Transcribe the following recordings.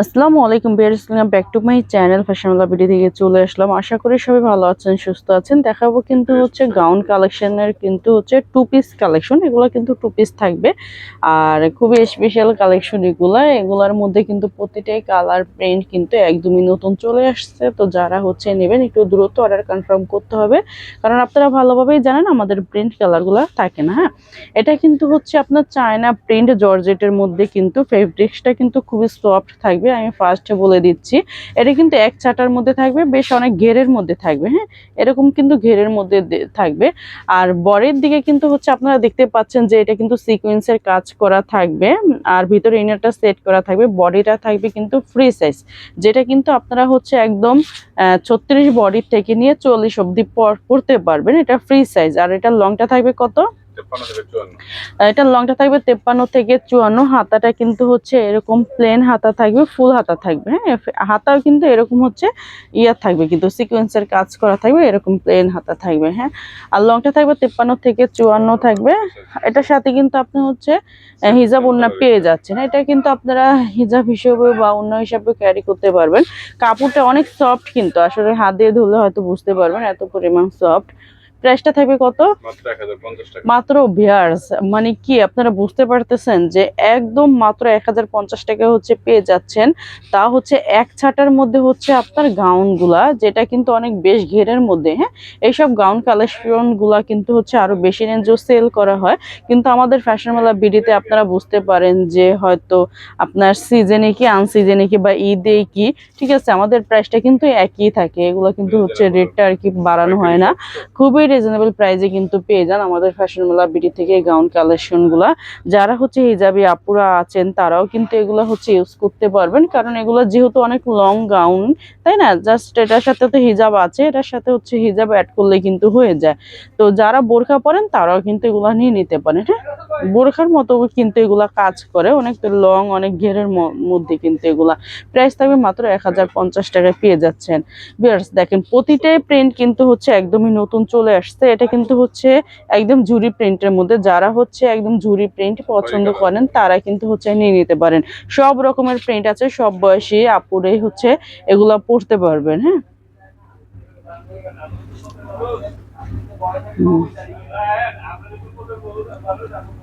আসসালামু আলাইকুম viewers, welcome back to my channel ফ্যাশনওয়ালা ভিডিও থেকে চলে আসলাম। আশা করি সবাই ভালো আছেন, সুস্থ আছেন। দেখাবো কিন্তু হচ্ছে গাউন কালেকশনের কিন্তু হচ্ছে টু পিস কালেকশন। এগুলো কিন্তু টু পিস থাকবে আর খুবই স্পেশাল কালেকশন এগুলার মধ্যে কিন্তু প্রতিটাই কালার প্রিন্ট কিন্তু একদমই নতুন চলে আসছে। তো যারা হচ্ছে নেবেন একটু দ্রুত অর্ডার কনফার্ম করতে হবে, কারণ আপনারা ভালোভাবেই জানেন আমাদের প্রিন্ট কালারগুলো থাকে না। হ্যাঁ, এটা কিন্তু হচ্ছে আপনার চায়না প্রিন্ট জর্জেটের মধ্যে কিন্তু ফেব্রিক্সটা কিন্তু খুবই সফট থাকবে। আমি ফার্স্টে বলে দিচ্ছি, এটা কিন্তু এক চাটার মধ্যে থাকবে, বেশ অনেক ঘেরের মধ্যে থাকবে। হ্যাঁ, এরকম কিন্তু ঘেরের মধ্যে থাকবে। আর বডির দিকে কিন্তু হচ্ছে আপনারা দেখতে পাচ্ছেন যে এটা কিন্তু সিকোয়েন্সের কাজ করা থাকবে আর ভিতরে ইনারটা সেট করা থাকবে। বডিটা থাকবে কিন্তু ফ্রি সাইজ, যেটা কিন্তু আপনারা হচ্ছে একদম 36 বডির থেকে নিয়ে 40 অব্দি পরতে পারবেন। এটা ফ্রি সাইজ। আর এটা লংটা থাকবে কত? এটা লংটা থাকবে 53 থেকে 54। হাতাটা কিন্তু হচ্ছে এরকম প্লেন হাতা থাকবে, ফুল হাতা থাকবে। হ্যাঁ, হাতাও কিন্তু এরকম হচ্ছে ইয়া থাকবে, কিন্তু সিকোয়েন্সের কাজ করা থাকবে, এরকম প্লেন হাতা থাকবে। হ্যাঁ, আর লংটা থাকবে 53 থেকে 54 থাকবে। এটার সাথে কিন্তু আপনি হচ্ছে হিজাব ওড়না পেয়ে যাচ্ছেন। এটা কিন্তু আপনারা হিজাব হিসেবে বা ওড়না হিসাবে ক্যারি করতে পারবেন। কাপড়টা অনেক সফট, কিন্তু আসলে হাত দিয়ে ধুলে হয়তো বুঝতে পারবেন এত পরিমাণ সফট। প্রাইসটা থাকবে কত? মাত্র ভিউয়ার্স, মানে কি আপনারা বুঝতে পারতেছেন যে একদম মাত্র 1050 টাকা হচ্ছে পেয়ে যাচ্ছেন। তা হচ্ছে এক ছাটার মধ্যে হচ্ছে আপনার গাউন গুলা, যেটা কিন্তু অনেক বেশ ঘেরের মধ্যে। হ্যাঁ, এইসব গাউন কালেকশন গুলা কিন্তু হচ্ছে আরো বেশি রেঞ্জও সেল করা হয়, কিন্তু আমাদের ফ্যাশন মেলা বিডিতে আপনারা বুঝতে পারেন যে হয়তো আপনার সিজনে কি আনসিজনে কি বা ঈদে কি, ঠিক আছে, আমাদের প্রাইসটা কিন্তু একই থাকে। এগুলো কিন্তু হচ্ছে রেটটা আর কি বাড়ানো হয় না, খুবই রিজনেবল প্রাইসে কিন্তু পেয়ে যান আমাদের ফ্যাশন মেলা বিডি থেকে গাউন কালেকশনগুলা। যারা হচ্ছে হিজাবি আপুরা আছেন তারাও কিন্তু এগুলো হচ্ছে ইউজ করতে পারবেন, কারণ এগুলো যেহেতু অনেক লং গাউন, তাই না, জাস্ট এটার সাথে তো হিজাব আছে, এটার সাথে হচ্ছে হিজাব অ্যাড করলে কিন্তু হয়ে যায়। তো যারা বোরখা পরেন তারাও কিন্তু এগুলো নিয়ে নিতে পারেন। হ্যাঁ, বোরখার মতো কিন্তু এগুলা কাজ করে, অনেক লং, অনেক ঘেরের মধ্যে কিন্তু এগুলা। প্রাইস থাকবে মাত্র 1050 টাকায় পেয়ে যাচ্ছেন। ভিউয়ার্স দেখেন, প্রতিটাই প্রিন্ট কিন্তু হচ্ছে একদমই নতুন চলে আসছে। এটা কিন্তু হচ্ছে একদম জুরি প্রিন্টের মধ্যে। যারা হচ্ছে একদম জুরি প্রিন্ট পছন্দ করেন তারা কিন্তু হচ্ছে নিয়ে নিতে পারেন। সব রকমের প্রিন্ট আছে, সব বয়সী আপুরাই হচ্ছে এগুলা পড়তে পারবেন। হ্যাঁ,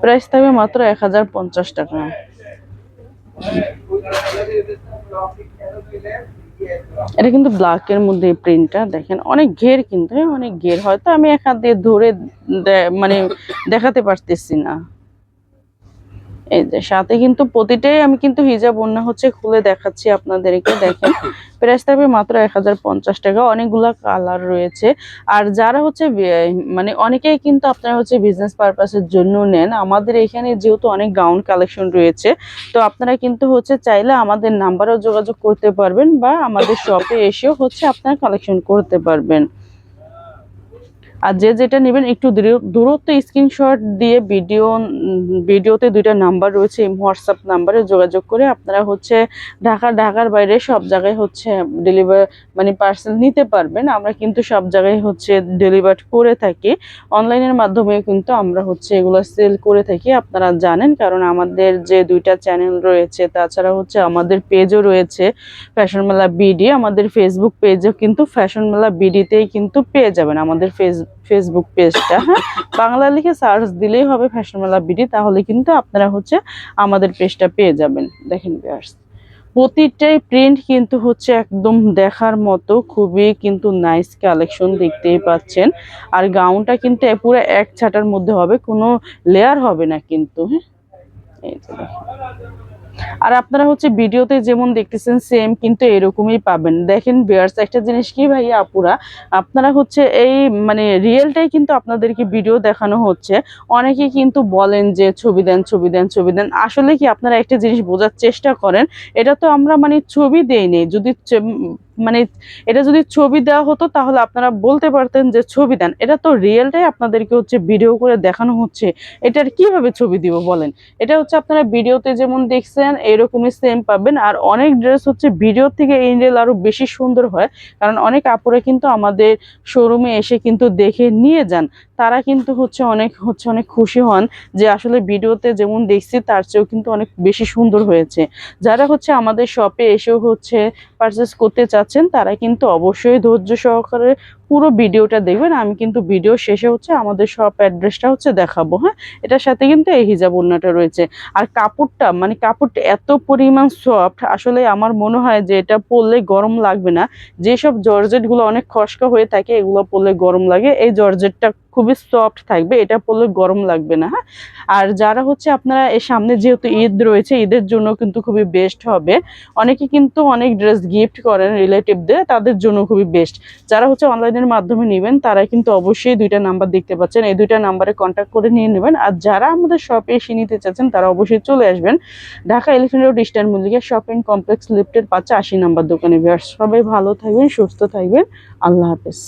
প্রাইস থাকবে মাত্র 1050 টাকা। এটা কিন্তু ব্ল্যাকের মধ্যে প্রিন্টটা দেখেন, অনেক ঘের কিন্তু। হ্যাঁ, অনেক ঘের, হয়তো আমি এক হাত দিয়ে ধরে মানে দেখাতে পারতেছি না। এই যে সাথে কিন্তু প্রতিটাই আমি কিন্তু হিজাব ওড়না হচ্ছে খুলে দেখাচ্ছি আপনাদেরকে। দেখেন, প্রাইস থাকবে মাত্র 1050 টাকা। অনেকগুলা কালার রয়েছে। আর যারা হচ্ছে মানে অনেকেই কিন্তু আপনারা হচ্ছে বিজনেস পারপাসের জন্য নেন, আমাদের এখানে যেহেতু অনেক গাউন কালেকশন রয়েছে, তো আপনারা কিন্তু হচ্ছে চাইলে আমাদের নাম্বারেও যোগাযোগ করতে পারবেন বা আমাদের শপে এসেও হচ্ছে আপনারা কালেকশন করতে পারবেন। আর যে যেটা নেবেন একটু দূরত্ব স্ক্রিনশট দিয়ে ভিডিওতে দুইটা নাম্বার রয়েছে, হোয়াটসঅ্যাপ নাম্বারে যোগাযোগ করে আপনারা হচ্ছে ঢাকার বাইরে সব জায়গায় হচ্ছে ডেলিভার মানে পার্সেল নিতে পারবেন। আমরা কিন্তু সব জায়গায় হচ্ছে ডেলিভার করে থাকি। অনলাইনের মাধ্যমে কিন্তু আমরা হচ্ছে এগুলো সেল করে থাকি, আপনারা জানেন, কারণ আমাদের যে দুইটা চ্যানেল রয়েছে, তাছাড়া হচ্ছে আমাদের পেজও রয়েছে ফ্যাশন মেলা বিডি। আমাদের ফেসবুক পেজও কিন্তু ফ্যাশন মেলা বিডিতেই কিন্তু পেয়ে যাবেন আমাদের ফেসবুক পেজটা। হ্যাঁ, বাংলা লিখে সার্চ দিলেই হবে ফ্যাশন মেলা বিডি, তাহলে কিন্তু আপনারা হচ্ছে আমাদের পেজটা পেয়ে যাবেন। দেখেন ভিউয়ার্স, প্রতিটাই প্রিন্ট কিন্তু হচ্ছে একদম দেখার মতো, খুবই কিন্তু নাইস কালেকশন দেখতেই পাচ্ছেন। আর গাউনটা কিন্তু পুরো এক ছাটার মধ্যে হবে, কোনো লেয়ার হবে না কিন্তু। হ্যাঁ, এই যে দেখেন। আর আপনারা হচ্ছে ভিডিওতে যেমন দেখতেছেন সেম কিন্তু এরকমই পাবেন। দেখেন ভিউয়ার্স, একটা জিনিস কি ভাইয়া আপুরা, আপনারা হচ্ছে এই মানে রিয়েলটাই কিন্তু আপনাদেরকে ভিডিও দেখানো হচ্ছে। অনেকেই কিন্তু বলেন যে ছবি দেন, ছবি দেন, ছবি দেন। আসলে কি আপনারা একটা জিনিস বোঝার চেষ্টা করেন, এটা তো আমরা মানে ছবি দেই নেই। যদি মানে এটা যদি ছবি দেওয়া হতো তাহলে আপনারা বলতে পারতেন যে ছবি দেন। এটা তো রিয়েলটাই আপনাদেরকে হচ্ছে ভিডিও করে দেখানো হচ্ছে, এটার কিভাবে ছবি দিব বলেন। এটা হচ্ছে আপনারা ভিডিওতে যেমন দেখছেন এরকমই সেম পাবেন। আর অনেক ড্রেস হচ্ছে ভিডিও থেকে ইন রিয়েল আরো বেশি সুন্দর হয়, কারণ অনেক আপুরা কিন্তু আমাদের শোরুমে এসে কিন্তু দেখে নিয়ে যান। তারা কিন্তু অনেক খুশি হন যে আসলে ভিডিওতে যেমন দেখছি তার চেয়েও কিন্তু অনেক বেশি সুন্দর হয়েছে। যারা আমাদের শপে এসেও পারচেস করতে চাচ্ছেন তারা কিন্তু অবশ্যই ধৈর্য সহকারে পুরো ভিডিওটা দেখবেন। আমি কিন্তু ভিডিও শেষে আমাদের শপ অ্যাড্রেসটা দেখাবো, হ্যাঁ। এটার সাথে কিন্তু এই হিজাব ওড়নাটা রয়েছে। আর কাপড়টা এত পরিমাণ সফট, আসলে আমার মনে হয় যে এটা পরলে গরম লাগবে না। যেসব জর্জেট গুলো অনেক খসকা হয়ে থাকে এগুলো পরলে গরম লাগে, এই জর্জেটটা খুবই সফট থাকবে, এটা পরলে গরম লাগবে না, হ্যাঁ। আর যারা আপনারা এর সামনে যেহেতু ঈদ রয়েছে, ঈদের জন্য কিন্তু খুবই বেস্ট হবে। অনেকে কিন্তু অনেক ড্রেস গিফট করেন রিলেটিভদের, তাদের জন্য খুবই বেস্ট। যারা অনলাইনের মাধ্যমে নেবেন তারা কিন্তু অবশ্যই দুইটা নাম্বার দেখতে পাচ্ছেন, এই দুইটা নাম্বারে কন্ট্যাক্ট করে নিয়ে নেবেন। আর যারা আমাদের শপে এসে নিতে চাচ্ছেন তারা অবশ্যই চলে আসবেন Dhaka elephant road eastern Mallika shopping complex লিফটের 580 নাম্বার দোকানে। সবাই ভালো থাকবেন, সুস্থ থাকবেন, আল্লাহ হাফেজ।